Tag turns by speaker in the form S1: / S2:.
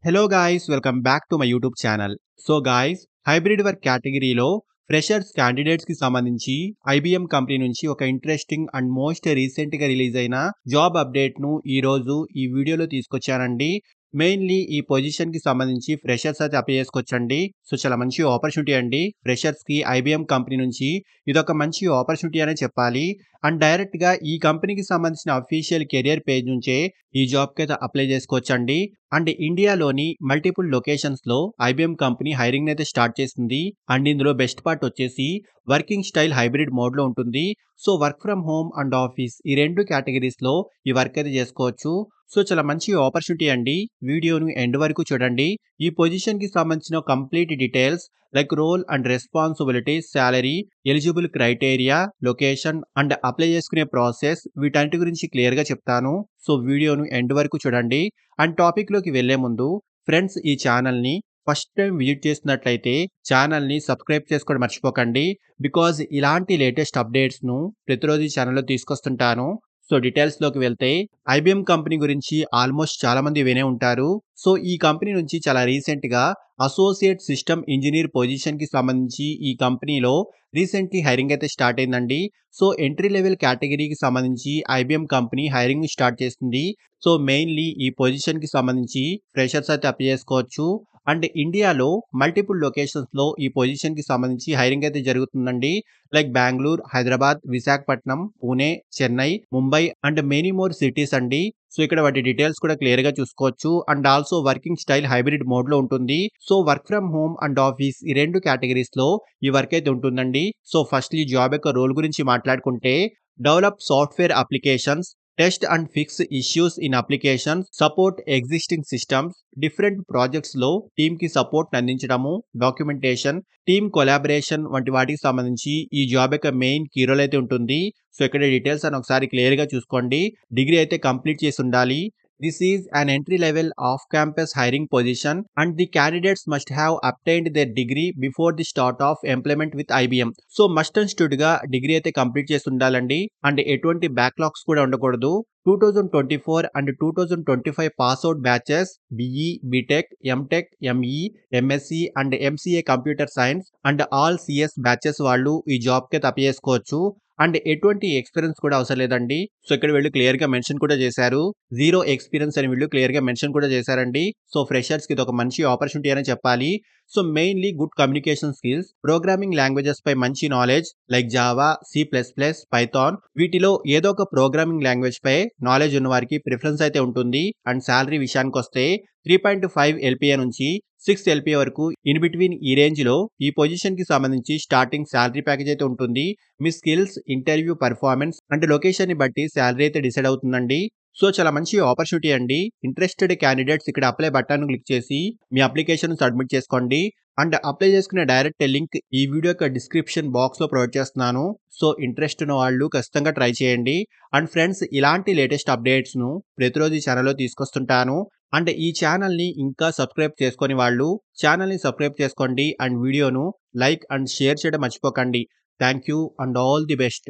S1: Hello guys, welcome back to my YouTube channel. So guys, hybrid work కేటగిరీలో freshers క్యాండిడేట్స్కి సంబంధించి IBM company నుంచి ఒక ఇంట్రెస్టింగ్ అండ్ మోస్ట్ రీసెంట్గా రిలీజ్ అయిన జాబ్ అప్డేట్ను ఈరోజు ఈ వీడియోలో తీసుకొచ్చానండి. మెయిన్లీ ఈ పొజిషన్కి సంబంధించి ఫ్రెషర్స్ అయితే అప్లై చేసుకోవచ్చండి. సో చాలా మంచి ఆపర్చునిటీ అండి. ఫ్రెషర్స్కి ఐబీఎం కంపెనీ నుంచి ఇదొక మంచి ఆపర్చునిటీ అనే చెప్పాలి. అండ్ డైరెక్ట్గా ఈ కంపెనీకి సంబంధించిన అఫీషియల్ కెరియర్ పేజ్ నుంచే ఈ జాబ్కి అయితే అప్లై చేసుకోవచ్చండి. అండ్ ఇండియాలోని మల్టిపుల్ లొకేషన్స్లో ఐబీఎం కంపెనీ హైరింగ్ అయితే స్టార్ట్ చేసింది. అండ్ ఇందులో బెస్ట్ పార్ట్ వచ్చేసి వర్కింగ్ స్టైల్ హైబ్రిడ్ మోడ్లో ఉంటుంది. So work from home and office ఈ రెండు కేటగిరీస్లో ఈ వర్క్ అయితే చేసుకోవచ్చు. సో చాలా మంచి ఆపర్చునిటీ అండి. వీడియోను ఎండ్ వరకు చూడండి. ఈ పొజిషన్కి సంబంధించిన complete details like role and responsibilities, salary, eligible criteria, location and apply చేసుకునే ప్రాసెస్ వీటన్నిటి గురించి క్లియర్గా చెప్తాను. సో వీడియోను ఎండ్ వరకు చూడండి. అండ్ టాపిక్లోకి వెళ్లే ముందు ఫ్రెండ్స్, ఈ ఛానల్ని ఫస్ట్ టైం విజిట్ చేస్తున్నట్లయితే ఛానల్ని సబ్స్క్రైబ్ చేసుకోవడం మర్చిపోకండి. బికాజ్ ఇలాంటి లేటెస్ట్ అప్డేట్స్ను ప్రతిరోజు ఈ ఛానల్లో తీసుకొస్తుంటాను. సో డీటెయిల్స్లోకి వెళ్తే ఐబీఎం కంపెనీ గురించి ఆల్మోస్ట్ చాలా మంది వినే ఉంటారు. సో ఈ కంపెనీ నుంచి చాలా రీసెంట్గా అసోసియేట్ సిస్టమ్ ఇంజనీర్ పొజిషన్కి సంబంధించి ఈ కంపెనీలో రీసెంట్లీ హైరింగ్ అయితే స్టార్ట్ అయిందండి. సో ఎంట్రీ లెవెల్ కేటగిరీకి సంబంధించి ఐబీఎం కంపెనీ హైరింగ్ స్టార్ట్ చేస్తుంది. సో మెయిన్లీ ఈ పొజిషన్కి సంబంధించి ఫ్రెషర్స్ అయితే అప్లై చేసుకోవచ్చు. అండ్ ఇండియాలో మల్టిపుల్ లొకేషన్స్లో ఈ పొజిషన్కి సంబంధించి హైరింగ్ అయితే జరుగుతుందండి. Like Bengaluru, Hyderabad, Visakhapatnam, Pune, Chennai, Mumbai and many more cities అండి. సో ఇక్కడ వాటి డీటెయిల్స్ కూడా క్లియర్ గా చూసుకోవచ్చు. And also working style hybrid mode లో ఉంటుంది. So work from home and office ఈ రెండు కేటగిరీస్ లో ఈ వర్క్ అయితే ఉంటుందండి. సో ఫస్ట్ ఈ జాబ్ యొక్క రోల్ గురించి మాట్లాడుకుంటే develop software applications, test and fix issues in applications, support existing systems, different projects లో టీమ్ కి సపోర్ట్ అందించడము, డాక్యుమెంటేషన్, టీమ్ కొలాబరేషన్ వంటి వాటికి సంబంధించి ఈ జాబ్ యొక్క మెయిన్ కీ రోల్ అయితే ఉంటుంది. సో ఇక్కడ డీటెయిల్స్ అని ఒకసారి క్లియర్ గా చూసుకోండి. డిగ్రీ అయితే కంప్లీట్ చేసి ఉండాలి. This is an entry-level off-campus hiring position and the candidates must have obtained their degree before the start of employment with IBM. So must and స్టూడ్ గా డిగ్రీ అయితే కంప్లీట్ చేసి ఉండాలండి. అండ్ ఎటువంటి బ్యాక్లాగ్స్ కూడా ఉండకూడదు. 2024 and 2025 pass out batches BE, BTech, MTech, ME, MSc and MCA computer science and all CS batches వాళ్ళు ఈ జాబ్ కి అప్లై చేసుకోవచ్చు. అండ్ ఎటువంటి ఎక్స్పీరియన్స్ కూడా అవసరం లేదండి. సో ఇక్కడ వీళ్ళు క్లియర్ గా మెన్షన్ కూడా చేశారు. జీరో ఎక్స్పీరియన్స్ అని వీళ్ళు క్లియర్ గా మెన్షన్ కూడా చేశారండి. సో ఫ్రెషర్స్ కి ఇది ఒక మంచి ఆపర్చునిటీ అని చెప్పాలి. So mainly good communication skills, programming languages పై మంచి knowledge like Java, C++, Python వీటిలో ఏదో ఒక ప్రోగ్రామింగ్ లాంగ్వేజ్ పై నాలెడ్జ్ ఉన్న వారికి ప్రిఫరెన్స్ అయితే ఉంటుంది. అండ్ శాలరీ విషయానికి వస్తే 3.5 LPA నుంచి 6 LPA వరకు ఇన్ బిట్వీన్ ఈ రేంజ్ లో ఈ పొజిషన్ కి సంబంధించి స్టార్టింగ్ శాలరీ ప్యాకేజ్ అయితే ఉంటుంది. మీ skills, interview performance and location ని బట్టి శాలరీ అయితే డిసైడ్ అవుతుందండి. సో చాలా మంచి ఆపర్చునిటీ అండి. ఇంట్రెస్టెడ్ క్యాండిడేట్స్ ఇక్కడ అప్లై బటన్ క్లిక్ చేసి మీ అప్లికేషన్ సబ్మిట్ చేసుకోండి. అండ్ అప్లై చేసుకునే డైరెక్ట్ లింక్ ఈ వీడియో యొక్క డిస్క్రిప్షన్ బాక్స్ లో ప్రొవైడ్ చేస్తున్నాను. సో ఇంట్రెస్ట్ ఉన్న వాళ్ళు ఖచ్చితంగా ట్రై చేయండి. అండ్ ఫ్రెండ్స్, ఇలాంటి లేటెస్ట్ అప్డేట్స్ ను ప్రతిరోజు ఈ ఛానల్లో తీసుకొస్తుంటాను. అండ్ ఈ ఛానల్ని ఇంకా సబ్స్క్రైబ్ చేసుకొని వాళ్ళు ఛానల్ని సబ్స్క్రైబ్ చేసుకోండి. అండ్ వీడియోను లైక్ అండ్ షేర్ చేయడం మర్చిపోకండి. Thank you and all the best.